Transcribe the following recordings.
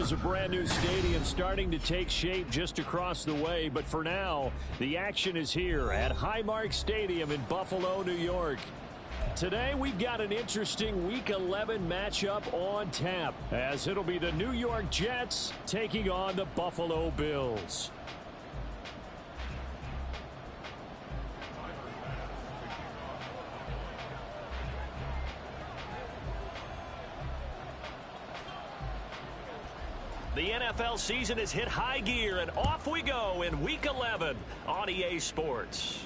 is a brand new stadium starting to take shape just across the way. But for now, the action is here at Highmark Stadium in Buffalo, New York. Today, we've got an interesting Week 11 matchup on tap, as it'll be the New York Jets taking on the Buffalo Bills. The NFL season has hit high gear, and off we go in Week 11 on EA Sports.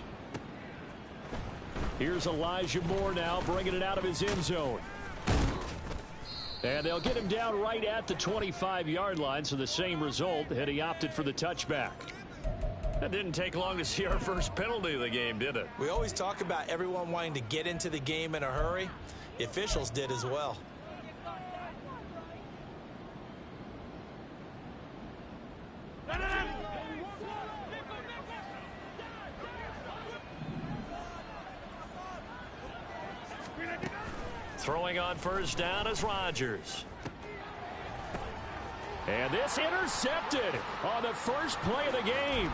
Here's Elijah Moore now, bringing it out of his end zone. And they'll get him down right at the 25-yard line, so the same result, and he opted for the touchback. That didn't take long to see our first penalty of the game, did it? We always talk about everyone wanting to get into the game in a hurry. The officials did as well. Throwing on first down is Rodgers. And this intercepted on the first play of the game.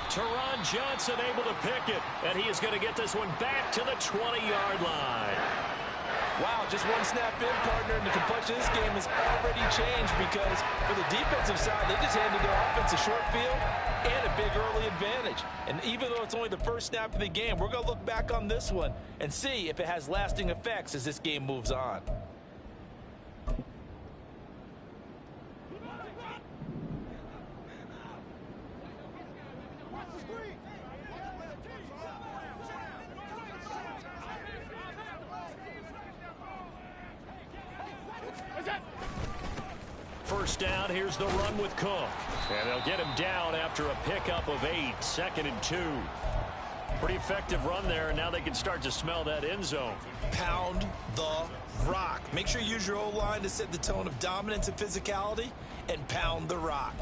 Teron Johnson able to pick it, and he is going to get this one back to the 20-yard line. Wow, just one snap in, partner, and the complexion of this game has already changed because for the defensive side, they just handed their offense a short field and a big early advantage. And even though it's only the first snap of the game, we're going to look back on this one and see if it has lasting effects as this game moves on. First down, here's the run with Cook. And they'll get him down after a pickup of 8, 2nd and 2. Pretty effective run there, and now they can start to smell that end zone. Pound the rock. Make sure you use your O-line to set the tone of dominance and physicality, and pound the rock.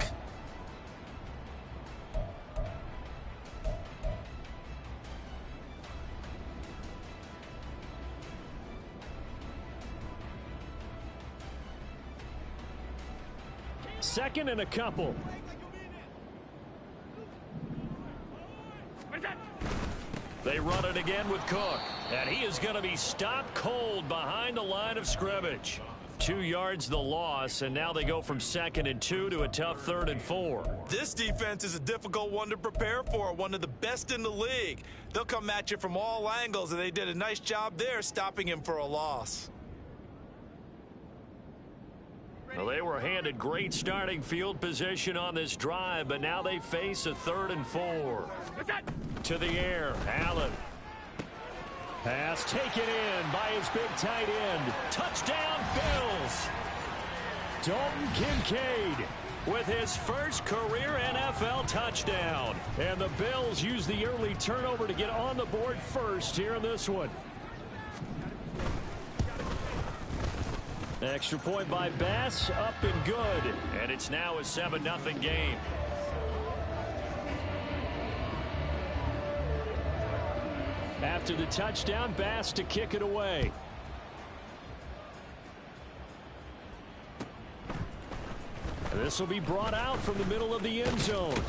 Second and a couple. They run it again with Cook, and he is going to be stopped cold behind the line of scrimmage. 2 yards the loss, and now they go from 2nd and 2 to a tough 3rd and 4. This defense is a difficult one to prepare for, one of the best in the league. They'll come at you from all angles, and they did a nice job there stopping him for a loss. Well, they were handed great starting field position on this drive, but now they face a 3rd and 4. To the air, Allen. Pass taken in by his big tight end. Touchdown, Bills. Dalton Kincaid with his first career NFL touchdown. And the Bills use the early turnover to get on the board first here in this one. Extra point by Bass, up and good. And it's now a 7-0 game. After the touchdown, Bass to kick it away. This will be brought out from the middle of the end zone.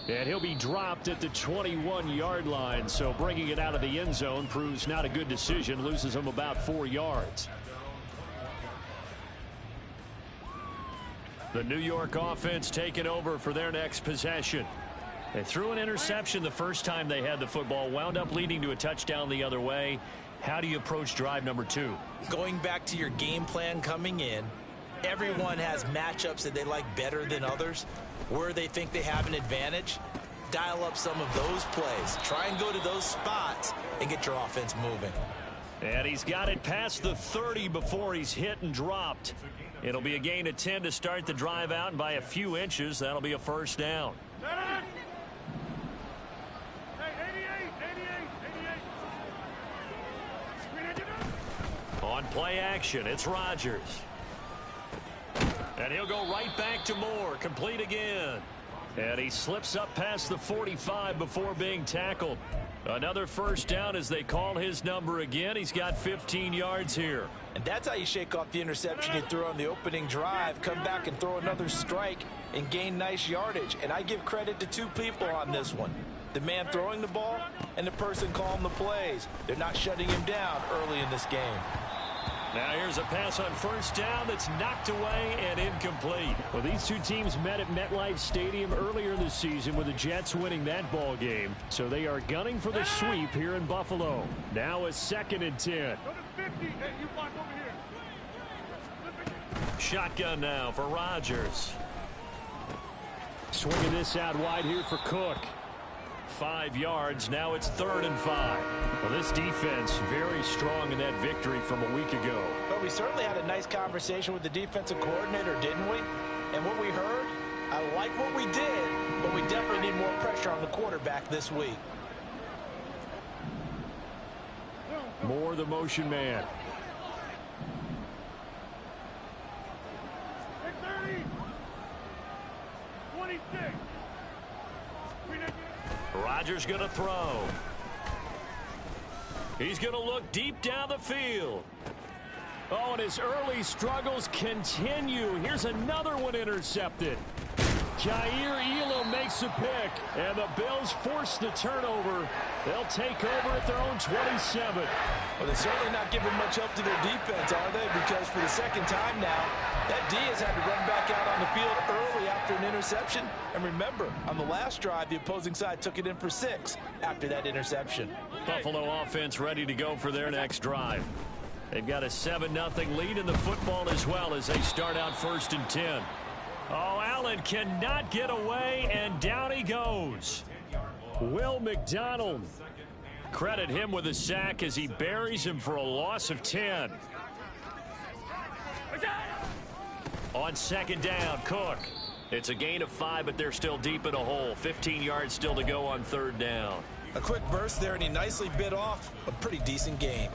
And he'll be dropped at the 21-yard line. So bringing it out of the end zone proves not a good decision. Loses him about 4 yards. The New York offense taking over for their next possession. They threw an interception the first time they had the football, wound up leading to a touchdown the other way. How do you approach drive number 2? Going back to your game plan coming in, everyone has matchups that they like better than others. Where they think they have an advantage, dial up some of those plays. Try and go to those spots and get your offense moving. And he's got it past the 30 before he's hit and dropped. It'll be a gain of 10 to start the drive out, and by a few inches, that'll be a first down. On play action, it's Rodgers. And he'll go right back to Moore, complete again. And he slips up past the 45 before being tackled. Another first down as they call his number again. He's got 15 yards here. And that's how you shake off the interception you threw on the opening drive. Come back and throw another strike and gain nice yardage. And I give credit to two people on this one. The man throwing the ball and the person calling the plays. They're not shutting him down early in this game. Now here's a pass on first down that's knocked away and incomplete. Well, these two teams met at MetLife Stadium earlier this season with the Jets winning that ball game. So they are gunning for the sweep here in Buffalo. Now a 2nd and 10. Shotgun now for Rodgers. Swinging this out wide here for Cook. 5 yards. Now it's 3rd and 5. Well, this defense very strong in that victory from a week ago. But we certainly had a nice conversation with the defensive coordinator, didn't we? And what we heard, I like what we did, but we definitely need more pressure on the quarterback this week. More the motion man. Rodgers going to throw. He's going to look deep down the field. Oh, and his early struggles continue. Here's another one intercepted. Jair Elam makes a pick, and the Bills force the turnover. They'll take over at their own 27. Well, they're certainly not giving much help to their defense, are they? Because for the second time now, that D has had to run back out on the field early after an interception. And remember, on the last drive, the opposing side took it in for 6 after that interception. Buffalo offense ready to go for their next drive. They've got a 7-0 lead in the football as well as they start out 1st and 10. Oh, Allen cannot get away, and down he goes. Will McDonald. Credit him with a sack as he buries him for a loss of 10. On 2nd down, Cook. It's a gain of 5, but they're still deep in a hole. 15 yards still to go on 3rd down. A quick burst there, and he nicely bit off a pretty decent gain.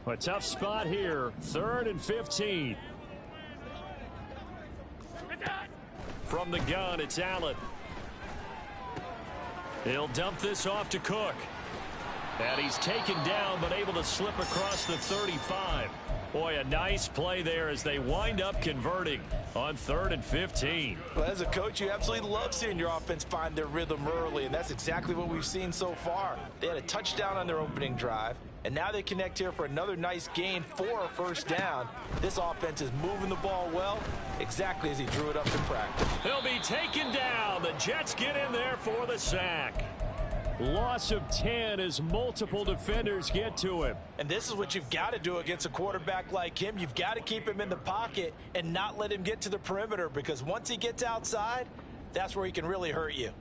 A tough spot here. 3rd and 15. From the gun, it's Allen. He'll dump this off to Cook. And he's taken down, but able to slip across the 35. Boy, a nice play there as they wind up converting on 3rd and 15. Well, as a coach, you absolutely love seeing your offense find their rhythm early, and that's exactly what we've seen so far. They had a touchdown on their opening drive, and now they connect here for another nice gain for a 1st down. This offense is moving the ball well, exactly as he drew it up in practice. He'll be taken down. The Jets get in there for the sack. Loss of 10 as multiple defenders get to him. And this is what you've got to do against a quarterback like him. You've got to keep him in the pocket and not let him get to the perimeter, because once he gets outside, that's where he can really hurt you.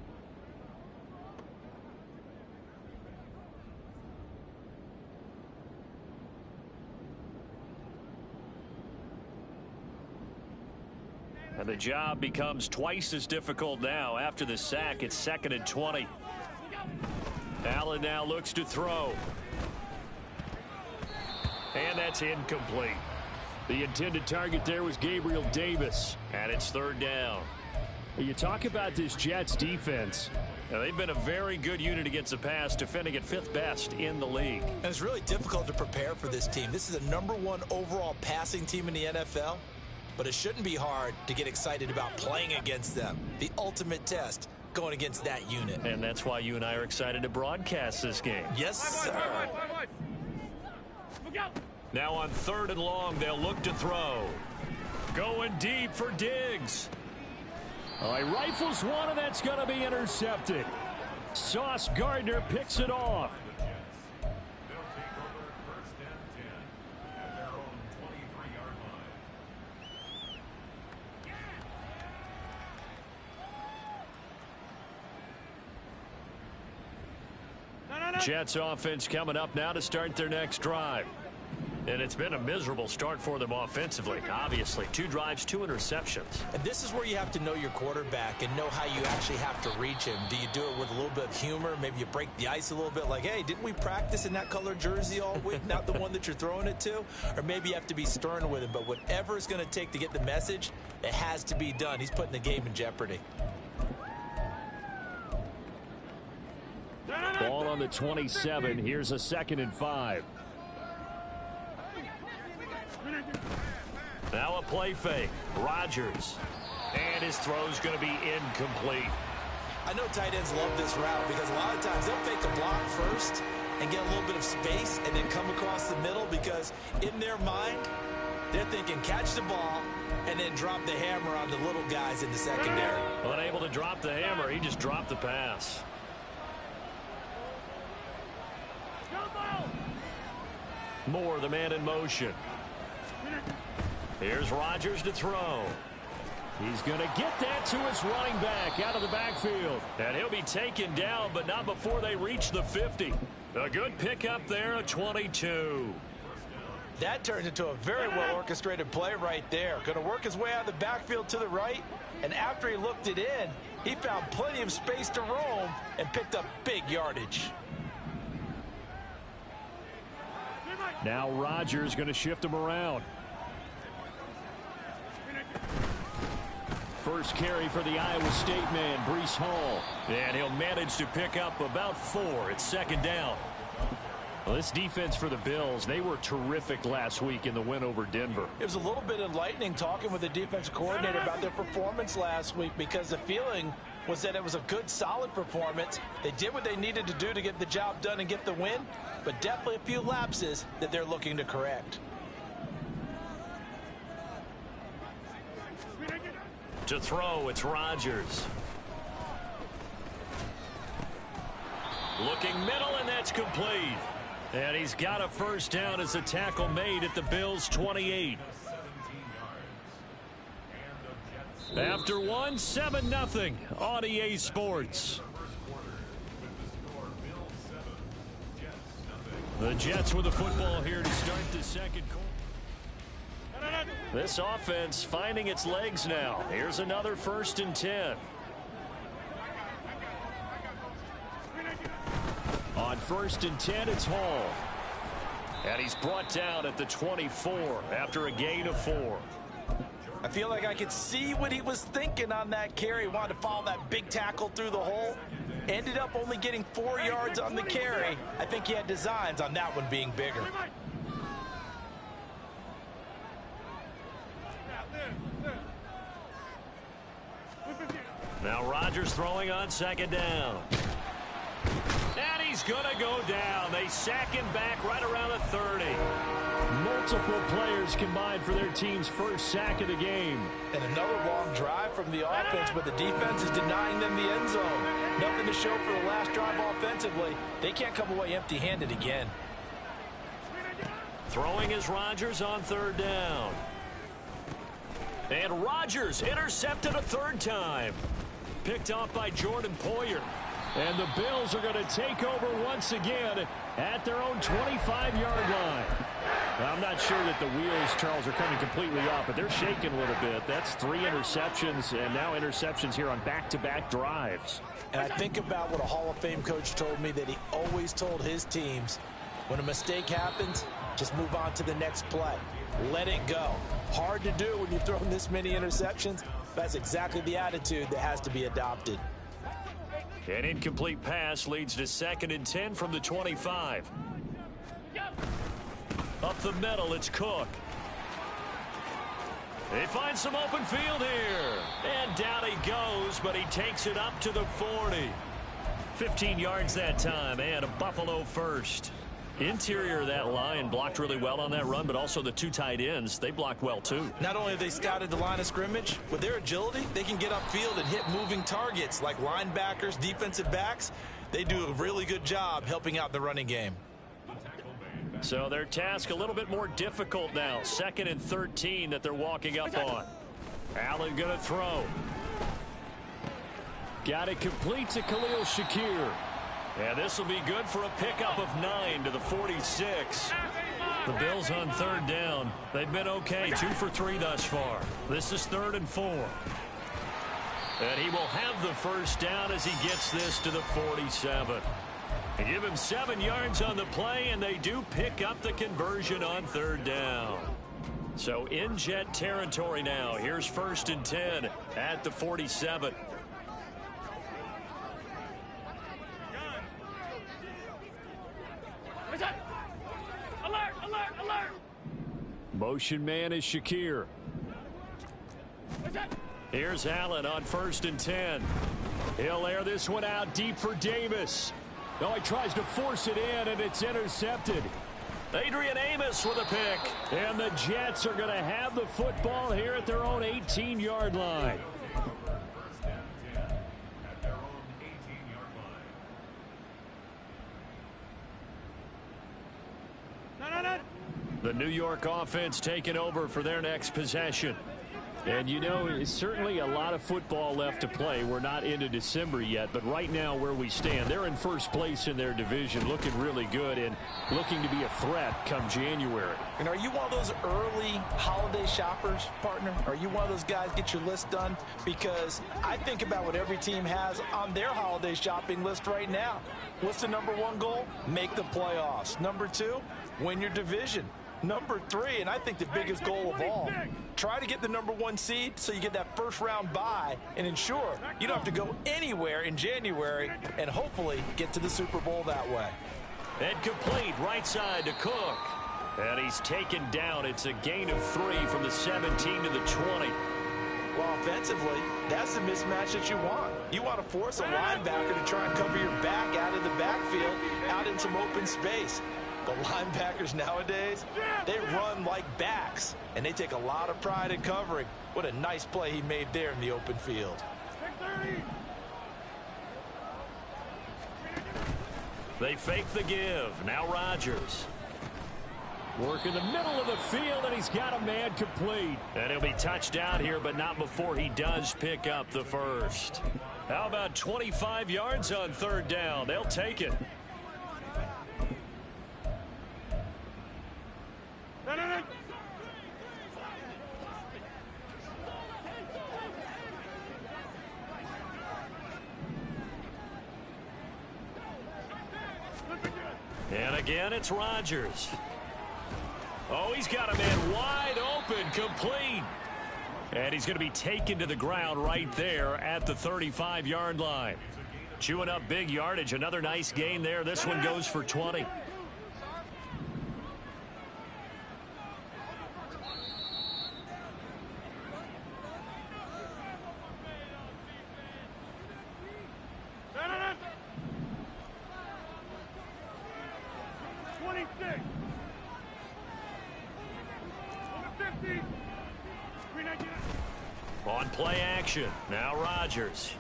And the job becomes twice as difficult now. After the sack, it's 2nd and 20. Allen now looks to throw. And that's incomplete. The intended target there was Gabriel Davis. And it's 3rd down. You talk about this Jets defense. Now, they've been a very good unit against the pass, defending at 5th best in the league. And it's really difficult to prepare for this team. This is a #1 overall passing team in the NFL. But it shouldn't be hard to get excited about playing against them. The ultimate test going against that unit. And that's why you and I are excited to broadcast this game. Yes, sir. Now on 3rd and long, they'll look to throw. Going deep for Diggs. All right, rifles one, and that's going to be intercepted. Sauce Gardner picks it off. Jets offense coming up now to start their next drive. And it's been a miserable start for them offensively. Obviously, 2 drives, 2 interceptions. And this is where you have to know your quarterback and know how you actually have to reach him. Do you do it with a little bit of humor? Maybe you break the ice a little bit like, hey, didn't we practice in that color jersey all week? Not the one that you're throwing it to? Or maybe you have to be stern with him. But whatever it's going to take to get the message, it has to be done. He's putting the game in jeopardy. on the 27. Here's a 2nd and 5. Now a play fake. Rodgers. And his throw's going to be incomplete. I know tight ends love this route because a lot of times they'll fake a block first and get a little bit of space and then come across the middle because in their mind, they're thinking catch the ball and then drop the hammer on the little guys in the secondary. Unable to drop the hammer, he just dropped the pass. Moore, the man in motion. Here's Rodgers to throw. He's going to get that to his running back out of the backfield. And he'll be taken down, but not before they reach the 50. A good pickup there, a 22. That turns into a very well-orchestrated play right there. Going to work his way out of the backfield to the right, and after he looked it in, he found plenty of space to roam and picked up big yardage. Now Rodgers going to shift him around. First carry for the Iowa State man, Breece Hall. And he'll manage to pick up about 4. It's 2nd down. Well, this defense for the Bills, they were terrific last week in the win over Denver. It was a little bit enlightening talking with the defense coordinator about their performance last week because the feeling was that it was a good, solid performance. They did what they needed to do to get the job done and get the win, but definitely a few lapses that they're looking to correct. To throw, it's Rodgers. Looking middle, and that's complete. And he's got a first down as a tackle made at the Bills' 28. After 1, 7-0 on EA Sports. The Jets with the football here to start the second quarter. This offense finding its legs now. Here's another 1st and 10. On 1st and 10, it's Hall. And he's brought down at the 24 after a gain of 4. I feel like I could see what he was thinking on that carry. Wanted to follow that big tackle through the hole. Ended up only getting 4 yards on the carry. I think he had designs on that one being bigger. Now Rodgers throwing on 2nd down. And he's going to go down. They sack him back right around the 30. Multiple players combined for their team's first sack of the game. And another long drive from the offense, but the defense is denying them the end zone. Nothing to show for the last drive offensively. They can't come away empty-handed again. Throwing is Rodgers on 3rd down. And Rodgers intercepted a 3rd time. Picked off by Jordan Poyer. And the Bills are going to take over once again at their own 25-yard line. Well, I'm not sure that the wheels, Charles, are coming completely off, but they're shaking a little bit. That's 3 interceptions, and now interceptions here on back-to-back drives. And I think about what a Hall of Fame coach told me that he always told his teams, when a mistake happens, just move on to the next play. Let it go. Hard to do when you've thrown this many interceptions. That's exactly the attitude that has to be adopted. An incomplete pass leads to 2nd and 10 from the 25. Up the middle, it's Cook. He finds some open field here. And down he goes, but he takes it up to the 40. 15 yards that time, and a Buffalo first. Interior of that line blocked really well on that run, but also the 2 tight ends, they blocked well too. Not only have they scouted the line of scrimmage, with their agility, they can get upfield and hit moving targets like linebackers, defensive backs. They do a really good job helping out the running game. So their task a little bit more difficult now. 2nd and 13 that they're walking up on. Allen going to throw. Got it complete to Khalil Shakir. And this will be good for a pickup of 9 to the 46. The Bills on 3rd down. They've been okay, 2 for 3 thus far. This is 3rd and 4. And he will have the first down as he gets this to the 47. They give him 7 yards on the play, and they do pick up the conversion on 3rd down. So in Jet territory now. Here's 1st and 10 at the 47. motion man is Shakir. Here's Allen on 1st and 10. He'll air this one out deep for Davis. Oh, he tries to force it in, and it's intercepted. Adrian Amos with a pick. And the Jets are going to have the football here at their own 18-yard line. The New York offense taking over for their next possession. And, you know, it's certainly a lot of football left to play. We're not into December yet, but right now where we stand, they're in first place in their division, looking really good and looking to be a threat come January. And are you one of those early holiday shoppers, partner? Are you one of those guys get your list done? Because I think about what every team has on their holiday shopping list right now. What's the number one goal? Make the playoffs. Number two, win your division. Number three, and I think the biggest goal of all, try to get the number one seed so you get that first round bye and ensure you don't have to go anywhere in January and hopefully get to the Super Bowl that way. And complete right side to Cook. And he's taken down. It's a gain of 3 from the 17 to the 20. Well, offensively, that's the mismatch that you want. You want to force a linebacker to try and cover your back out of the backfield, out in some open space. The linebackers nowadays, they run like backs, and they take a lot of pride in covering. What a nice play he made there in the open field. They fake the give. Now Rodgers. Work in the middle of the field, and he's got a man complete. And he'll be touched down here, but not before he does pick up the first. How about 25 yards on 3rd down? They'll take it. And again, it's Rodgers. Oh, he's got a man wide open, complete. And he's going to be taken to the ground right there at the 35-yard line. Chewing up big yardage. Another nice gain there. This one goes for 20. On play action, now Rodgers.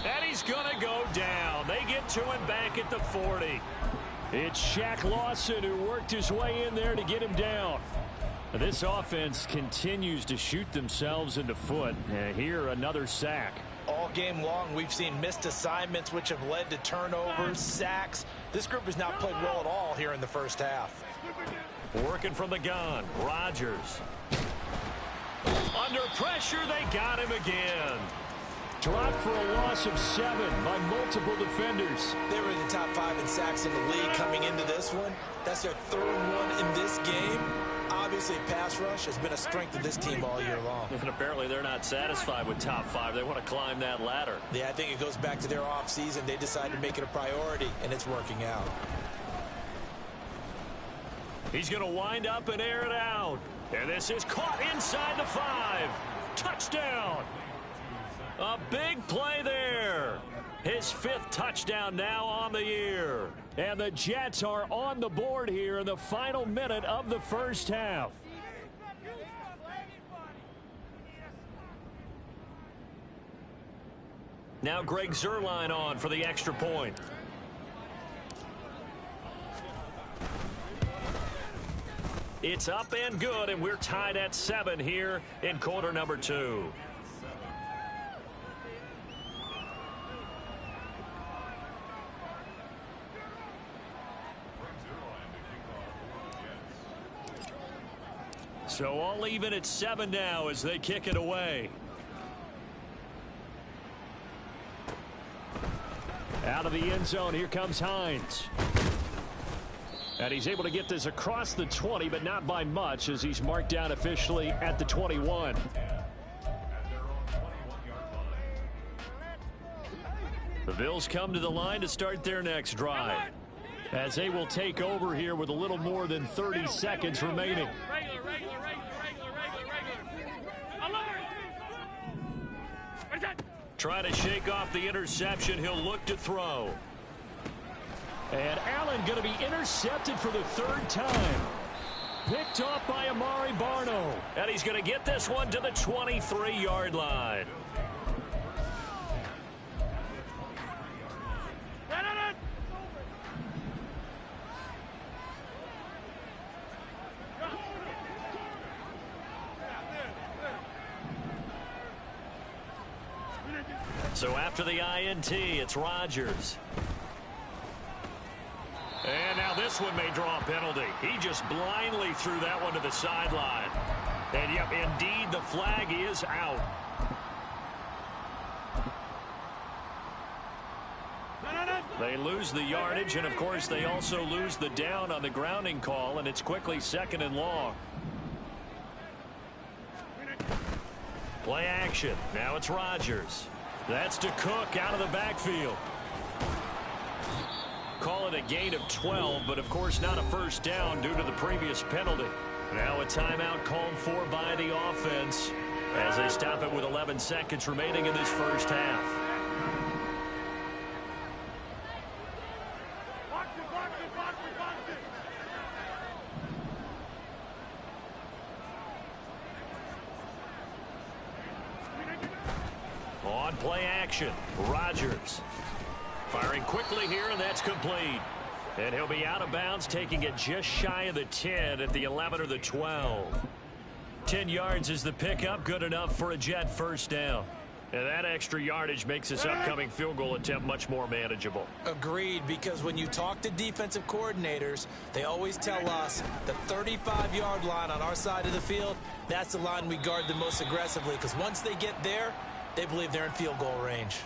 And he's going to go down. They get to him back at the 40. It's Shaq Lawson who worked his way in there to get him down. This offense continues to shoot themselves in the foot. Here, another sack. All game long, we've seen missed assignments, which have led to turnovers, sacks. This group has not played well at all here in the first half. Working from the gun, Rodgers. Under pressure, they got him again. Dropped for a loss of 7 by multiple defenders. They were in the top 5 in sacks in the league coming into this one. That's their 3rd one in this game. Obviously, pass rush has been a strength of this team all year long. And apparently they're not satisfied with top 5. They want to climb that ladder. Yeah, I think it goes back to their offseason. They decided to make it a priority, and it's working out. He's going to wind up and air it out. And this is caught inside the 5. Touchdown. A big play there. His 5th touchdown now on the year. And the Jets are on the board here in the final minute of the first half. Now Greg Zuerlein on for the extra point. It's up and good, and we're tied at 7 here in quarter number 2. So all even at 7 now as they kick it away. Out of the end zone, here comes Hines. And he's able to get this across the 20, but not by much as he's marked down officially at the 21. The Bills come to the line to start their next drive, as they will take over here with a little more than 30 seconds remaining. Trying to shake off the interception. He'll look to throw. And Allen going to be intercepted for the third time. Picked off by Amari Barno. And he's going to get this one to the 23-yard line. So after the INT, it's Rodgers. And now this one may draw a penalty. He just blindly threw that one to the sideline. And yep, indeed, the flag is out. They lose the yardage, and of course they also lose the down on the grounding call, and it's quickly 2nd and long. Play action. Now it's Rodgers. That's to Cook out of the backfield. Call it a gain of 12, but of course not a first down due to the previous penalty. Now a timeout called for by the offense as they stop it with 11 seconds remaining in this first half. On play action, Rodgers. Firing quickly here, and that's complete. And he'll be out of bounds, taking it just shy of the 10 at the 11 or the 12. 10 yards is the pickup, good enough for a Jet first down. And that extra yardage makes this upcoming field goal attempt much more manageable. Agreed, because when you talk to defensive coordinators, they always tell us the 35-yard line on our side of the field, that's the line we guard the most aggressively, because once they get there, they believe they're in field goal range.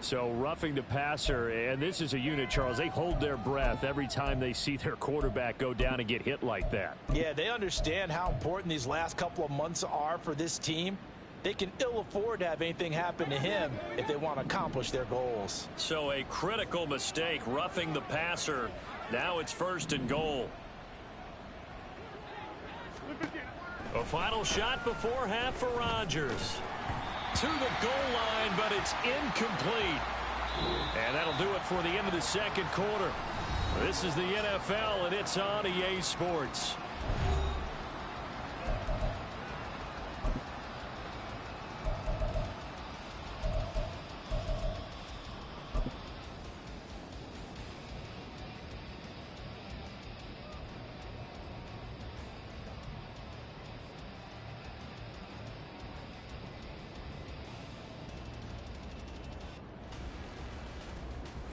So roughing the passer, and this is a unit, Charles, they hold their breath every time they see their quarterback go down and get hit like that. Yeah, they understand how important these last couple of months are for this team. They can ill afford to have anything happen to him if they want to accomplish their goals. So a critical mistake, roughing the passer. Now it's 1st and goal. A final shot before half for Rodgers. To the goal line, but it's incomplete. And that'll do it for the end of the second quarter. This is the NFL, and it's on EA Sports.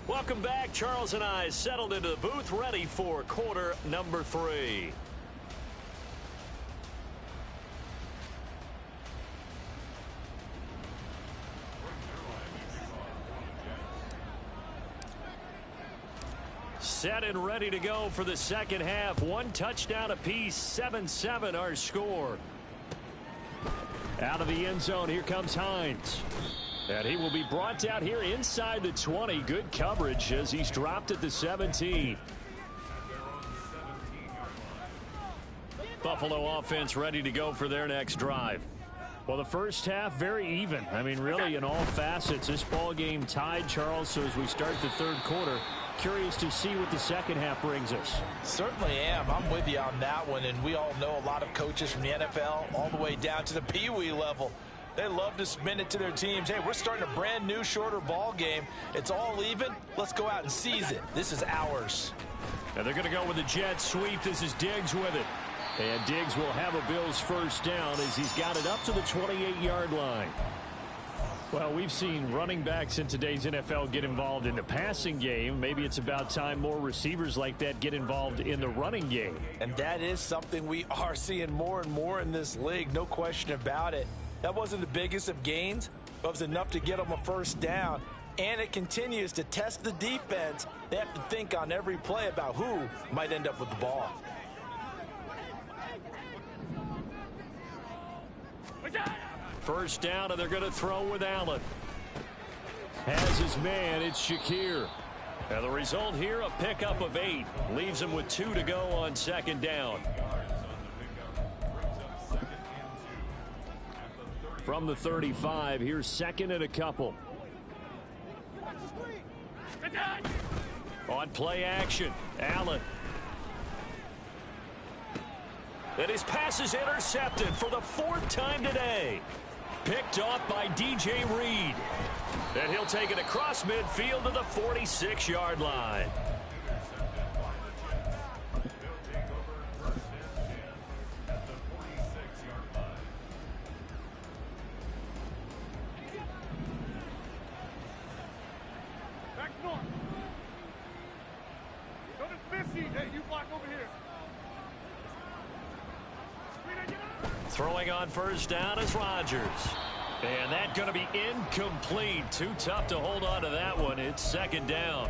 Welcome back. Charles and I settled into the booth, ready for quarter number 3. Set and ready to go for the second half. 1 touchdown apiece, 7-7 our score. Out of the end zone, here comes Hines. And he will be brought out here inside the 20. Good coverage as he's dropped at the 17. Buffalo offense ready to go for their next drive. Well, the first half very even. I mean, really in all facets. This ball game tied, Charles. So as we start the third quarter, curious to see what the second half brings us. Certainly am. I'm with you on that one. And we all know a lot of coaches from the NFL all the way down to the Pee-wee level. They love to spin it to their teams. Hey, we're starting a brand new, shorter ball game. It's all even. Let's go out and seize it. This is ours. And they're going to go with the jet sweep. This is Diggs with it. And Diggs will have a Bills first down as he's got it up to the 28-yard line. Well, we've seen running backs in today's NFL get involved in the passing game. Maybe it's about time more receivers like that get involved in the running game. And that is something we are seeing more and more in this league. No question about it. That wasn't the biggest of gains, but it was enough to get them a first down. And it continues to test the defense. They have to think on every play about who might end up with the ball. First down, and they're going to throw with Allen. Has his man, it's Shakir. And the result here, a pickup of 8. Leaves him with 2 to go on second down. From the 35, here's second and a couple. On play action, Allen. And his pass is intercepted for the 4th time today. Picked off by DJ Reed. And he'll take it across midfield to the 46-yard line. Throwing on first down is Rodgers. And that's going to be incomplete. Too tough to hold on to that one. It's second down.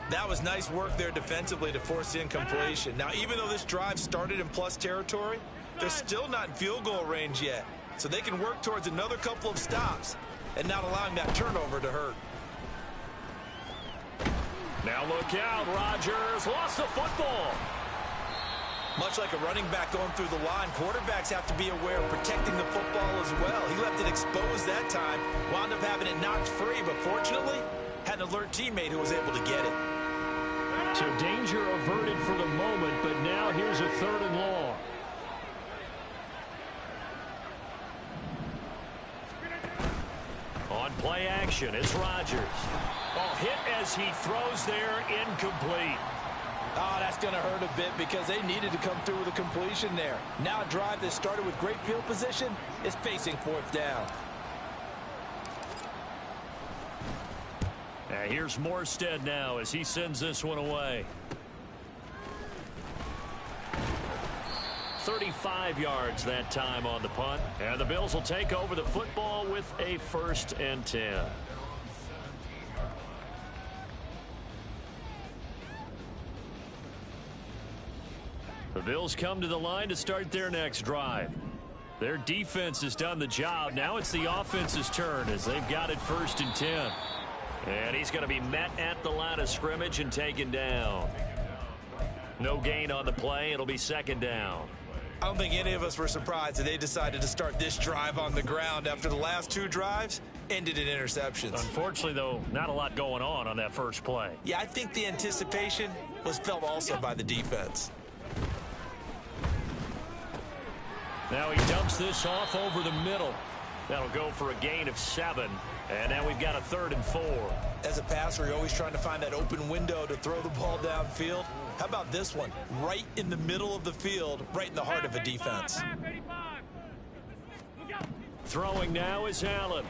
That was nice work there defensively to force incompletion. Now, even though this drive started in plus territory, they're still not in field goal range yet. So they can work towards another couple of stops and not allowing that turnover to hurt. Now look out. Rodgers lost the football. Much like a running back going through the line, quarterbacks have to be aware of protecting the football as well. He left it exposed that time, wound up having it knocked free, but fortunately, had an alert teammate who was able to get it. So danger averted for the moment, but now here's a 3rd and long. On play action, it's Rodgers. Oh, hit as he throws there, incomplete. Oh, that's going to hurt a bit because they needed to come through with a completion there. Now a drive that started with great field position is facing 4th down. Now here's Morstead now as he sends this one away. 35 yards that time on the punt. And the Bills will take over the football with a 1st and 10. The Bills come to the line to start their next drive. Their defense has done the job. Now it's the offense's turn as they've got it 1st and 10. And he's going to be met at the line of scrimmage and taken down. No gain on the play. It'll be 2nd down. I don't think any of us were surprised that they decided to start this drive on the ground after the last 2 drives ended in interceptions. Unfortunately, though, not a lot going on that first play. Yeah, I think the anticipation was felt also by the defense. Now he dumps this off over the middle. That'll go for a gain of 7. And now we've got a 3rd and 4. As a passer, you're always trying to find that open window to throw the ball downfield. How about this one? Right in the middle of the field, right in the heart of a defense. Throwing now is Allen.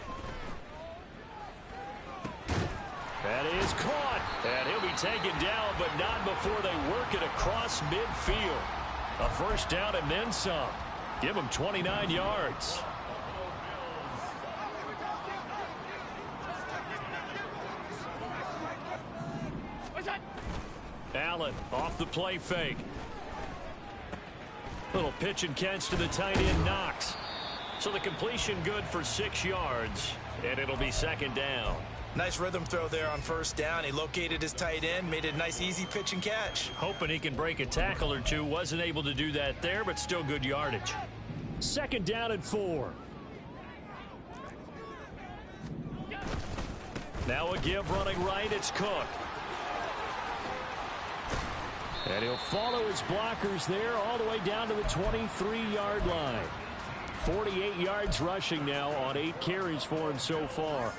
That is caught. And he'll be taken down, but not before they work it across midfield. A 1st down and then some. Give him 29 yards. Allen off the play fake. Little pitch and catch to the tight end, Knox. So the completion good for 6 yards, and it'll be 2nd down. Nice rhythm throw there on 1st down. He located his tight end, made it a nice easy pitch and catch. Hoping he can break a tackle or two. Wasn't able to do that there, but still good yardage. 2nd down and 4. Now a give running right. It's Cook. And he'll follow his blockers there all the way down to the 23-yard line. 48 yards rushing now on 8 carries for him so far.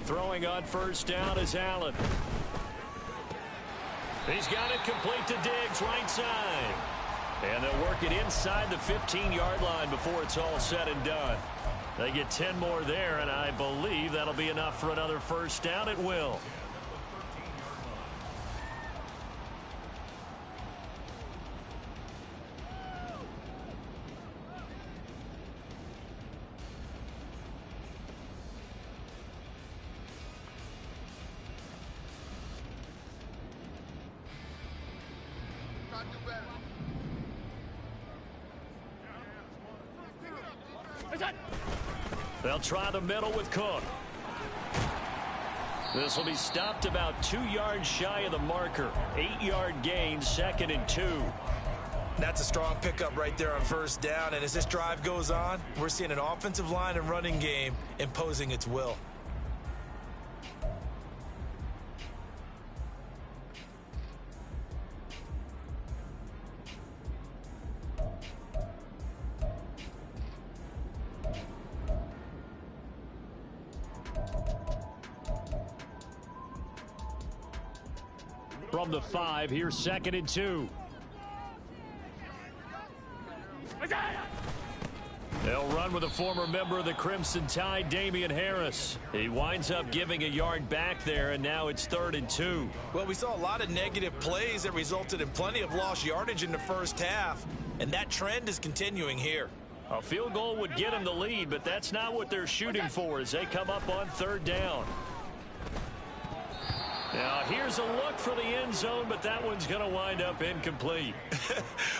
Throwing on 1st down is Allen. He's got it complete to Diggs, right side. And they'll work it inside the 15-yard line before it's all said and done. They get 10 more there, and I believe that'll be enough for another 1st down. It will. They'll try the middle with Cook. This will be stopped about 2 yards shy of the marker. 8-yard gain, 2nd and 2. That's a strong pickup right there on first down. And as this drive goes on, we're seeing an offensive line and running game imposing its will. From the 5, here's 2nd and 2. They'll run with a former member of the Crimson Tide, Damian Harris. He winds up giving a yard back there, and now it's 3rd and 2. Well, we saw a lot of negative plays that resulted in plenty of lost yardage in the first half, and that trend is continuing here. A field goal would get them the lead, but that's not what they're shooting for as they come up on 3rd down. Now, here's a look for the end zone, but that one's going to wind up incomplete.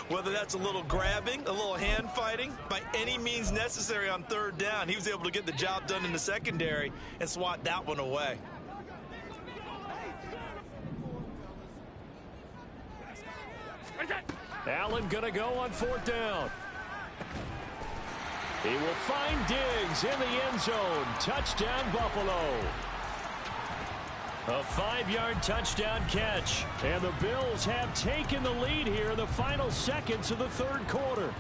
Whether that's a little grabbing, a little hand fighting, by any means necessary on 3rd down, he was able to get the job done in the secondary and swat that one away. Allen going to go on 4th down. He will find Diggs in the end zone. Touchdown, Buffalo. A 5-yard touchdown catch. And the Bills have taken the lead here in the final seconds of the 3rd quarter.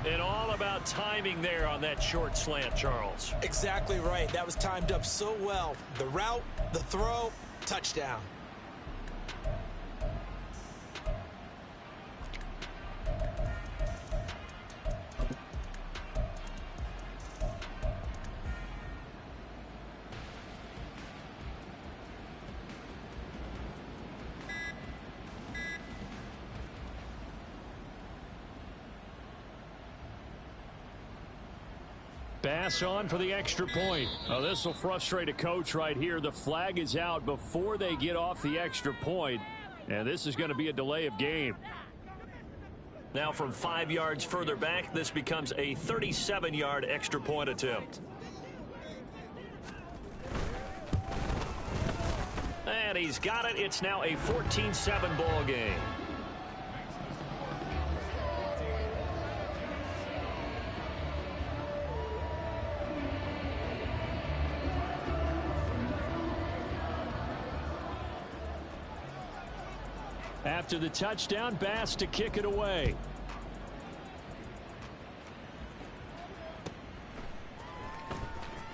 And all about timing there on that short slant, Charles. Exactly right. That was timed up so well. The route, the throw, touchdown. Pass on for the extra point. Oh, this will frustrate a coach right here. The flag is out before they get off the extra point, and this is going to be a delay of game. Now from 5 yards further back, this becomes a 37-yard extra point attempt. And he's got it. It's now a 14-7 ball game. After the touchdown, Bass to kick it away.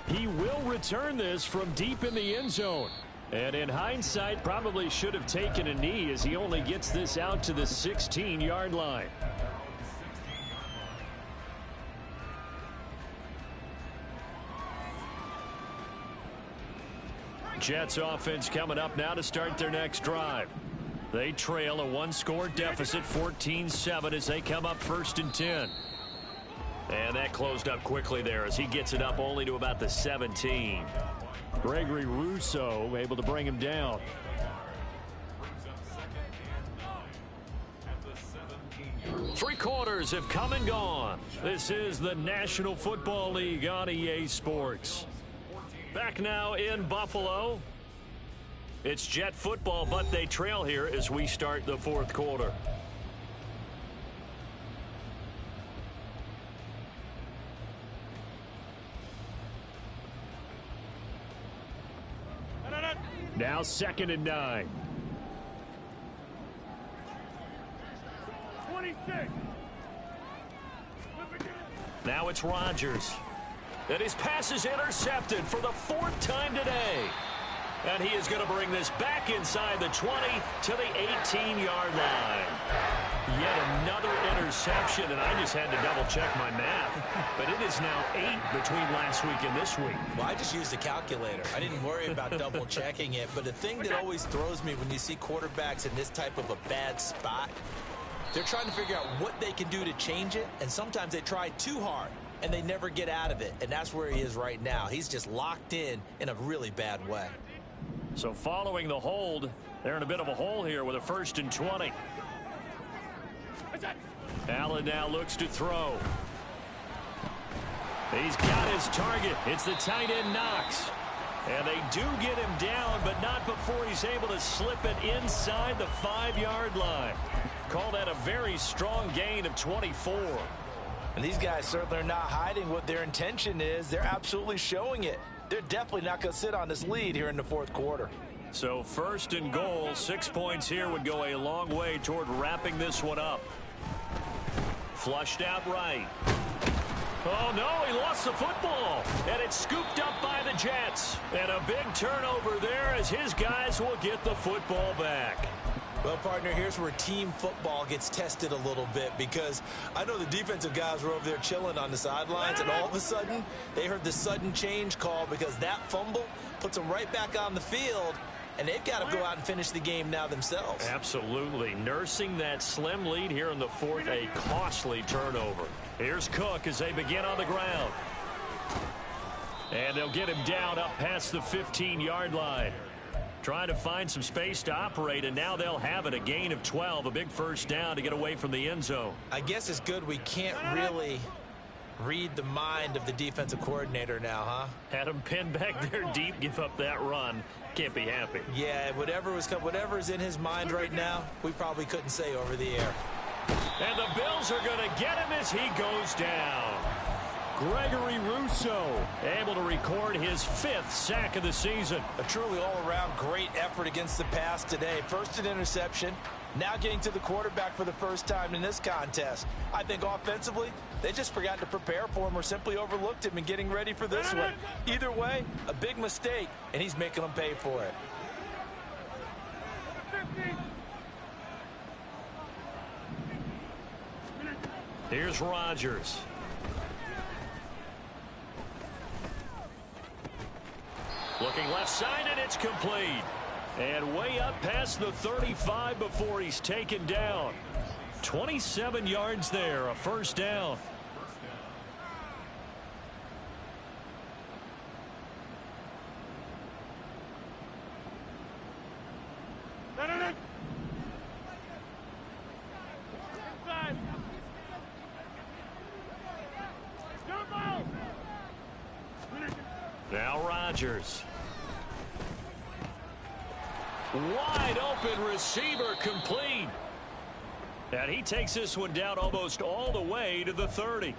He will return this from deep in the end zone. And in hindsight, probably should have taken a knee as he only gets this out to the 16-yard line. Jets offense coming up now to start their next drive. They trail a 1-score deficit, 14-7, as they come up 1st and 10. And that closed up quickly there as he gets it up only to about the 17. Gregory Rousseau able to bring him down. Three quarters have come and gone. This is the National Football League on EA Sports. Back now in Buffalo. It's Jet football, but they trail here as we start the 4th quarter. Now 2nd and 9. 26. Now it's Rodgers. And his pass is intercepted for the 4th time today. And he is going to bring this back inside the 20 to the 18-yard line. Yet another interception, and I just had to double-check my math. But it is now 8 between last week and this week. Well, I just used a calculator. I didn't worry about double-checking it. But the thing that always throws me when you see quarterbacks in this type of a bad spot, they're trying to figure out what they can do to change it, and sometimes they try too hard, and they never get out of it. And that's where he is right now. He's just locked in a really bad way. So following the hold, they're in a bit of a hole here with a 1st and 20. Allen now looks to throw. He's got his target. It's the tight end Knox. And they do get him down, but not before he's able to slip it inside the 5-yard line. Call that a very strong gain of 24. And these guys certainly are not hiding what their intention is. They're absolutely showing it. They're definitely not going to sit on this lead here in the fourth quarter. So 1st and goal, 6 points here would go a long way toward wrapping this one up. Flushed out right. Oh, no, he lost the football. And it's scooped up by the Jets. And a big turnover there as his guys will get the football back. Well, partner, here's where team football gets tested a little bit, because I know the defensive guys were over there chilling on the sidelines, and all of a sudden they heard the sudden change call because that fumble puts them right back on the field, and they've got to go out and finish the game now themselves. Absolutely. Nursing that slim lead here in the fourth, a costly turnover. Here's Cook as they begin on the ground. And they'll get him down up past the 15-yard line. Trying to find some space to operate, and now they'll have it. A gain of 12, a big first down to get away from the end zone. I guess it's good we can't really read the mind of the defensive coordinator now, huh? Had him pinned back there deep, give up that run. Can't be happy. Yeah, whatever's in his mind right now, we probably couldn't say over the air. And the Bills are going to get him as he goes down. Gregory Rousseau able to record his 5th sack of the season. A truly all-around great effort against the pass today. First an interception, now getting to the quarterback for the first time in this contest. I think offensively, they just forgot to prepare for him or simply overlooked him in getting ready for this one. Either way, a big mistake, and he's making them pay for it. Here's Rodgers. Looking left side, and it's complete. And way up past the 35 before he's taken down. 27 yards there, a first down. Now Rodgers. Wide open receiver complete. And he takes this one down almost all the way to the 30.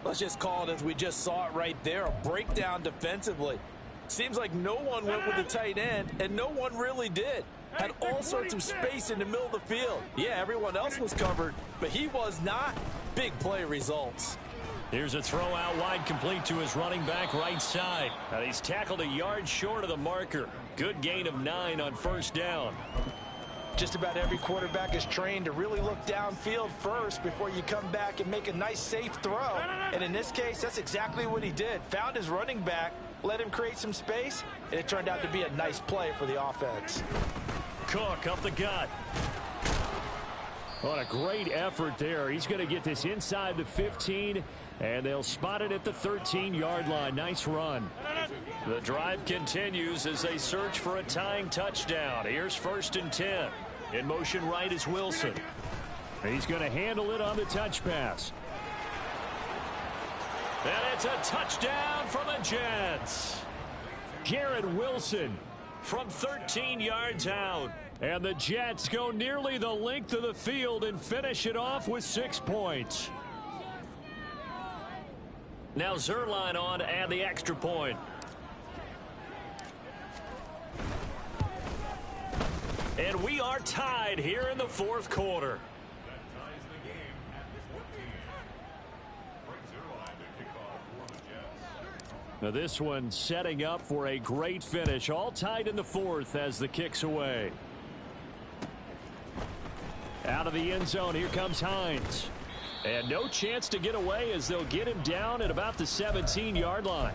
Let's just call it as we just saw it right there, a breakdown defensively. Seems like no one went with the tight end, and no one really did. Had all sorts of space in the middle of the field. Yeah, everyone else was covered, but he was not. Big play results. Here's a throw out wide, complete to his running back right side. And he's tackled a yard short of the marker. Good gain of 9 on first down. Just about every quarterback is trained to really look downfield first before you come back and make a nice safe throw. And in this case, that's exactly what he did. Found his running back, let him create some space, and it turned out to be a nice play for the offense. Cook up the gut. What a great effort there. He's going to get this inside the 15, and they'll spot it at the 13-yard line. Nice run. The drive continues as they search for a tying touchdown. Here's 1st and 10. In motion right is Wilson. He's going to handle it on the touch pass. And it's a touchdown for the Jets. Garrett Wilson from 13 yards out. And the Jets go nearly the length of the field and finish it off with 6 points. Now Zerline on to add the extra point. And we are tied here in the fourth quarter. Now this one setting up for a great finish. All tied in the fourth as the kick's away. Out of the end zone, here comes Hines. And no chance to get away as they'll get him down at about the 17-yard line.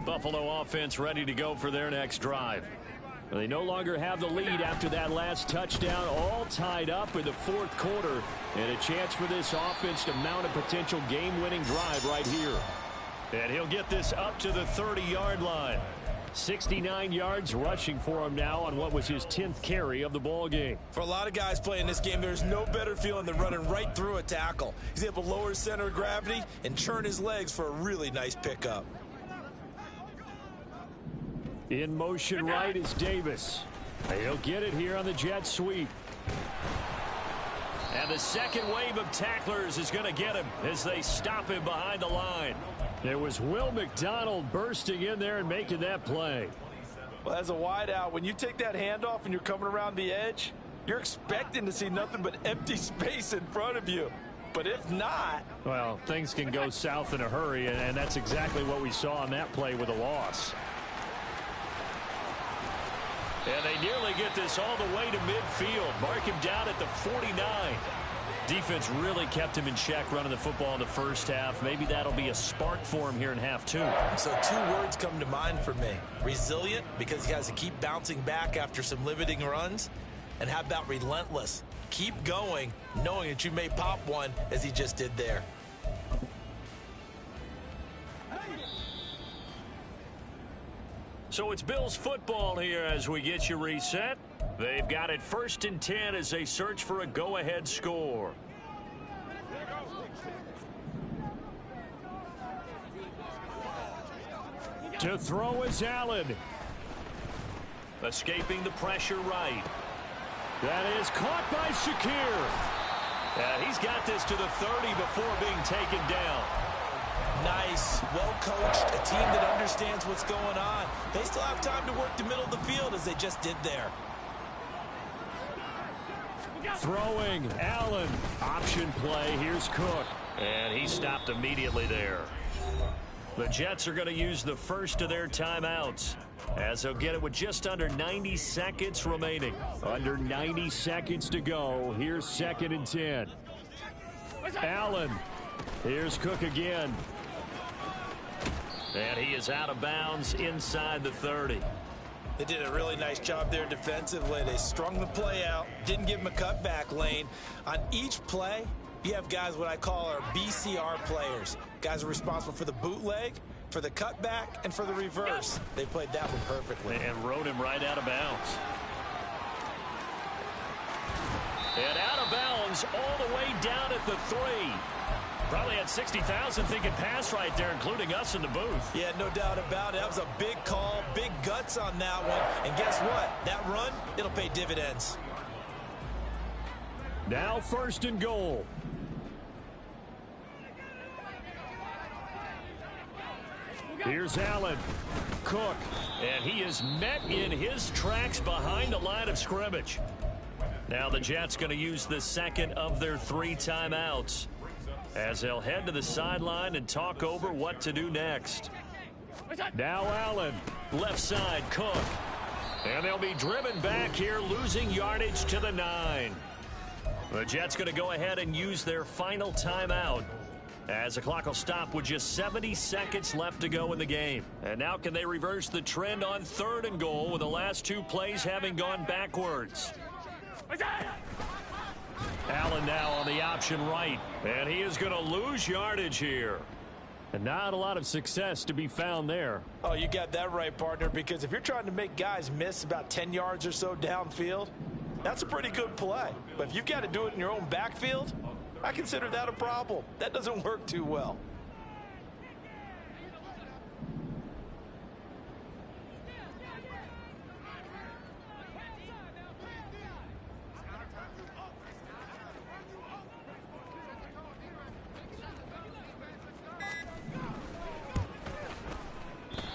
Buffalo offense ready to go for their next drive. They no longer have the lead after that last touchdown, all tied up in the fourth quarter. And a chance for this offense to mount a potential game-winning drive right here. And he'll get this up to the 30-yard line. 69 yards rushing for him now on what was his 10th carry of the ball game. For a lot of guys playing this game, there's no better feeling than running right through a tackle. He's able to lower his center of gravity and turn his legs for a really nice pickup. In motion right is Davis. He'll get it here on the jet sweep. And the second wave of tacklers is going to get him as they stop him behind the line. There was Will McDonald bursting in there and making that play. Well, as a wideout, when you take that handoff and you're coming around the edge, you're expecting to see nothing but empty space in front of you. But if not... well, things can go south in a hurry, and that's exactly what we saw on that play with a loss. And they nearly get this all the way to midfield. Mark him down at the 49. Defense really kept him in check running the football in the first half. Maybe that'll be a spark for him here in half two. So two words come to mind for me. Resilient, because he has to keep bouncing back after some limiting runs. And how about relentless? Keep going, knowing that you may pop one, as he just did there. So it's Bills football here as we get you reset. They've got it 1st and 10 as they search for a go-ahead score. To throw is Allen. Escaping the pressure right. That is caught by Shakir. And he's got this to the 30 before being taken down. Nice, well-coached, a team that understands what's going on. They still have time to work the middle of the field as they just did there. Throwing, Allen. Option play, here's Cook. And he stopped immediately there. The Jets are going to use the first of their timeouts, as they'll get it with just under 90 seconds remaining. Under 90 seconds to go. Here's 2nd and 10. Allen. Here's Cook again. And he is out of bounds inside the 30. They did a really nice job there defensively. They strung the play out, didn't give him a cutback lane. On each play, you have guys what I call our BCR players. Guys are responsible for the bootleg, for the cutback, and for the reverse. They played that one perfectly. And rode him right out of bounds. And out of bounds all the way down at the 3. Probably had 60,000 thinking pass right there, including us in the booth. Yeah, no doubt about it. That was a big call, big guts on that one. And guess what? That run, it'll pay dividends. Now 1st and goal. Here's Allen. Cook. And he is met in his tracks behind the line of scrimmage. Now the Jets going to use the second of their 3 timeouts, as they'll head to the sideline and talk over what to do next. Now Allen. Left side, Cook. And they'll be driven back here, losing yardage to the 9. The Jets going to go ahead and use their final timeout, as the clock will stop with just 70 seconds left to go in the game. And now can they reverse the trend on 3rd and goal with the last 2 plays having gone backwards? Allen now on the option right, and he is going to lose yardage here. And not a lot of success to be found there. Oh, you got that right, partner, because if you're trying to make guys miss about 10 yards or so downfield, that's a pretty good play. But if you've got to do it in your own backfield, I consider that a problem. That doesn't work too well.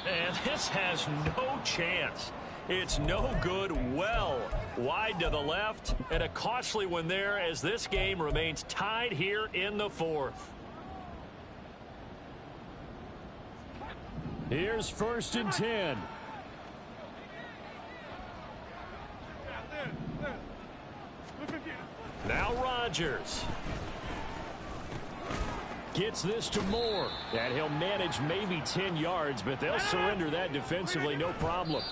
And this has no chance. It's no good, well wide to the left, and a costly one there as this game remains tied here in the 4th. Here's 1st and 10. Now Rodgers. Gets this to Moore. And he'll manage maybe 10 yards, but they'll surrender that defensively, no problem.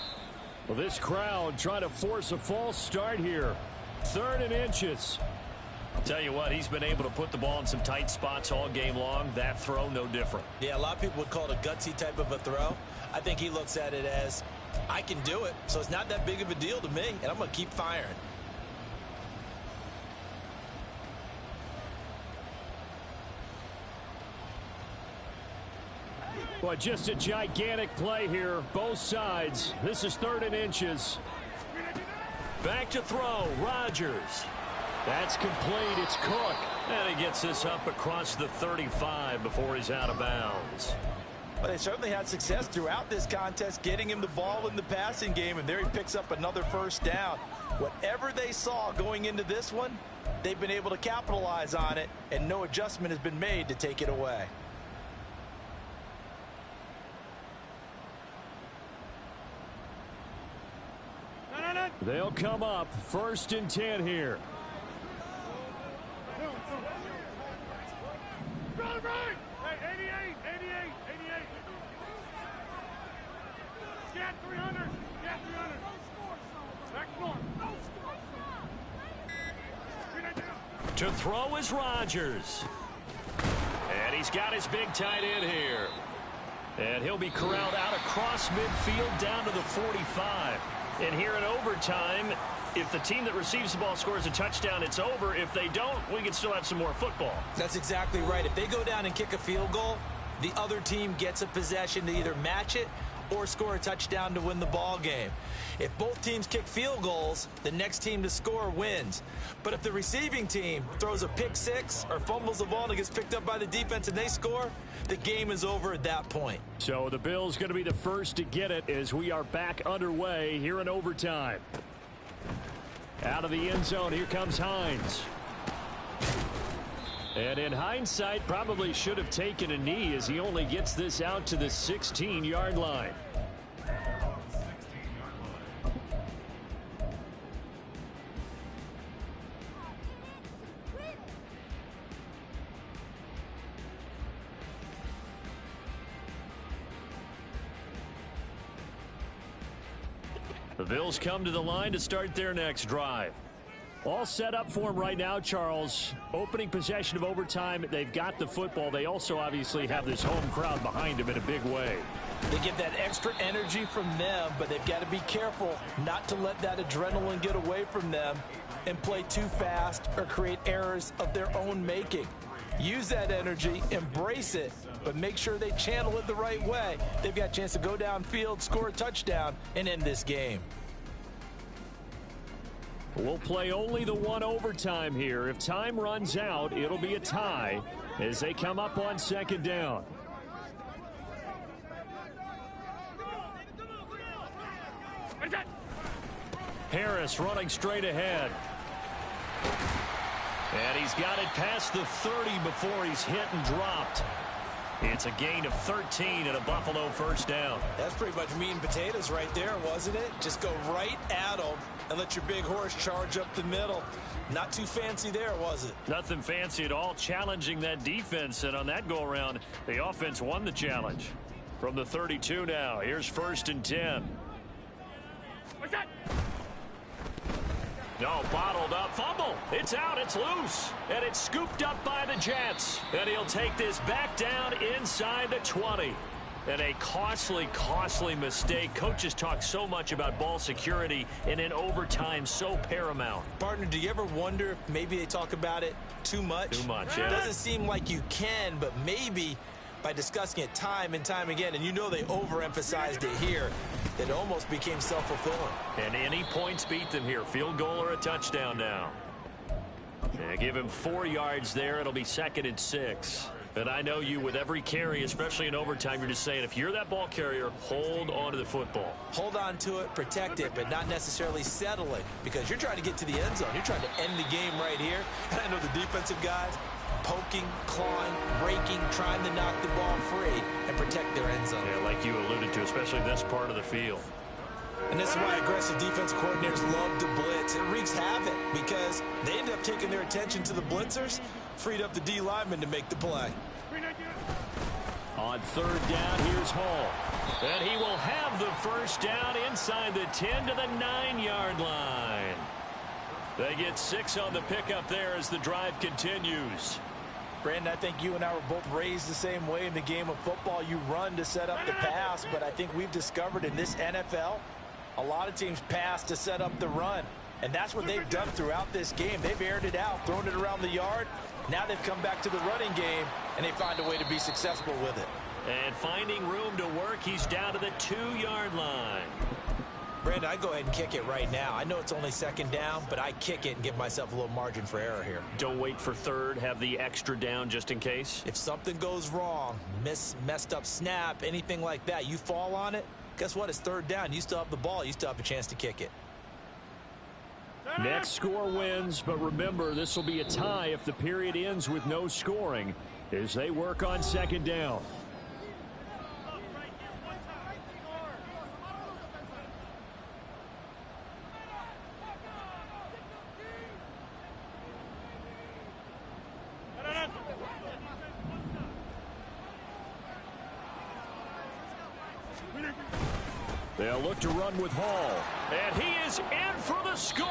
Well, this crowd trying to force a false start here. 3rd and inches. Tell you what, he's been able to put the ball in some tight spots all game long. That throw, no different. Yeah, a lot of people would call it a gutsy type of a throw. I think he looks at it as, I can do it, so it's not that big of a deal to me, and I'm going to keep firing. Boy, just a gigantic play here, both sides. This is 3rd and inches. Back to throw, Rodgers. That's complete, it's Cook. And he gets this up across the 35 before he's out of bounds. Well, they certainly had success throughout this contest getting him the ball in the passing game, and there he picks up another first down. Whatever they saw going into this one, they've been able to capitalize on it, and no adjustment has been made to take it away. They'll come up 1st and 10 here. To throw is Rodgers. And he's got his big tight end here. And he'll be corralled out across midfield down to the 45. And here in overtime, if the team that receives the ball scores a touchdown, it's over. If they don't, we can still have some more football. That's exactly right. If they go down and kick a field goal, the other team gets a possession to either match it or score a touchdown to win the ball game. If both teams kick field goals, the next team to score wins. But if the receiving team throws a pick six or fumbles the ball and it gets picked up by the defense and they score, the game is over at that point. So the Bills going to be the first to get it as we are back underway here in overtime. Out of the end zone, here comes Hines. And in hindsight, probably should have taken a knee as he only gets this out to the 16-yard line. The Bills come to the line to start their next drive. All set up for him right now, Charles. Opening possession of overtime. They've got the football. They also obviously have this home crowd behind them in a big way. They get that extra energy from them, but they've got to be careful not to let that adrenaline get away from them and play too fast or create errors of their own making. Use that energy, embrace it, but make sure they channel it the right way. They've got a chance to go downfield, score a touchdown, and end this game. We'll play only the one overtime here. If time runs out, it'll be a tie as they come up on 2nd down. Harris running straight ahead. And he's got it past the 30 before he's hit and dropped. It's a gain of 13 and a Buffalo first down. That's pretty much meat and potatoes right there, wasn't it? Just go right at them and let your big horse charge up the middle. Not too fancy there, was it? Nothing fancy at all, challenging that defense. And on that go-around, the offense won the challenge. From the 32 now, here's 1st and 10. What's that? No, bottled up, fumble. It's out, it's loose. And it's scooped up by the Jets. And he'll take this back down inside the 20. And a costly, costly mistake. Coaches talk so much about ball security, and in overtime, so paramount. Partner, do you ever wonder if maybe they talk about it too much? Too much, yeah. It doesn't seem like you can, but maybe by discussing it time and time again, and you know they overemphasized it here, it almost became self-fulfilling. And any points beat them here. Field goal or a touchdown now. And give him 4 yards there. It'll be 2nd and 6. And I know you, with every carry, especially in overtime, you're just saying, if you're that ball carrier, hold on to the football. Hold on to it, protect it, but not necessarily settle it, because you're trying to get to the end zone. You're trying to end the game right here. And I know the defensive guys poking, clawing, breaking, trying to knock the ball free and protect their end zone. Yeah, like you alluded to, especially this part of the field. And this is why aggressive defensive coordinators love to blitz. It wreaks havoc because they end up taking their attention to the blitzers, freed up the D lineman to make the play. On 3rd down, here's Hall. And he will have the first down inside the 10 to the 9-yard line. They get 6 on the pickup there as the drive continues. Brandon, I think you and I were both raised the same way in the game of football. You run to set up the pass, but I think we've discovered in this NFL, a lot of teams pass to set up the run. And that's what they've done throughout this game. They've aired it out, thrown it around the yard. Now they've come back to the running game, and they find a way to be successful with it. And finding room to work, he's down to the 2-yard line. Brandon, I go ahead and kick it right now. I know it's only second down, but I kick it and give myself a little margin for error here. Don't wait for third. Have the extra down just in case. If something goes wrong, messed up snap, anything like that, you fall on it, guess what? It's third down. You still have the ball. You still have a chance to kick it. Next score wins, but remember, this will be a tie if the period ends with no scoring as they work on second down. They'll look to run with Hall. And he is in for the score.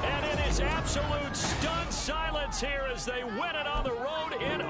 And it is absolute stunned silence here as they win it on the road in